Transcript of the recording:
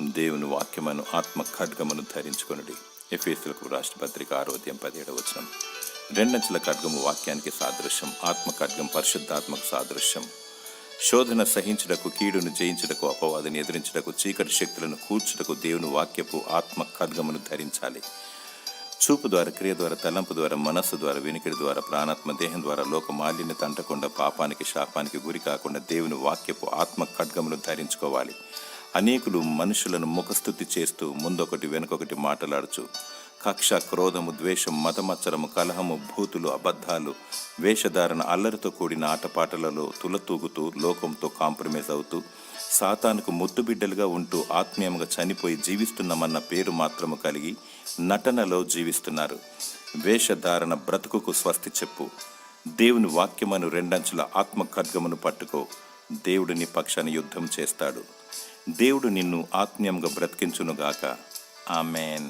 దేవుని వాక్యమును ఆత్మ ఖడ్గమును ధరించుకొనుడి. ఎఫెసీయులకు రాసిన పత్రిక 6:17. రెండంచుల ఖడ్గము వాక్యానికి సాదృశ్యం. ఆత్మ ఖడ్గం పరిశుద్ధాత్మకు సాదృశ్యం. శోధన సహించుటకు, కీడును జయించుటకు, అపవాదిని ఎదిరించుటకు, చీకటి శక్తులను కూర్చుటకు దేవుని వాక్యపు ఆత్మ ఖడ్గమును ధరించాలి. చూపు ద్వారా, క్రియ ద్వారా, తలంపు ద్వారా, మనస్సు ద్వారా, వినికిడి ద్వారా, ప్రాణాత్మ దేహం ద్వారా లోక మాలిన్యత అంటకుండా, పాపానికి శాపానికి గురి కాకుండా దేవుని వాక్యపు ఆత్మ ఖడ్గమును ధరించుకోవాలి. అనేకులు మనుషులను ముఖస్థుతి చేస్తూ ముందొకటి వెనుకొకటి మాట్లాడుచు కక్ష, క్రోధము, ద్వేషం, మతమత్సరము, కలహము, భూతులు, అబద్ధాలు, వేషధారణ, అల్లరితో కూడిన ఆటపాటలలో తులతూగుతూ లోకంతో కాంప్రమైజ్ అవుతూ సాతానుకు ముద్దుబిడ్డలుగా ఉంటూ ఆత్మీయంగా చనిపోయి జీవిస్తున్నామన్న పేరు మాత్రము కలిగి నటనలో జీవిస్తున్నారు. వేషధారణ బ్రతుకుకు స్వస్తి చెప్పు. దేవుని వాక్యమును రెండంచుల ఆత్మ ఖడ్గమును పట్టుకో. దేవుడు నీ పక్షాన యుద్ధం చేస్తాడు. దేవుడు నిన్ను ఆత్మీయంగా బ్రతికించునుగాక. ఆమెన్.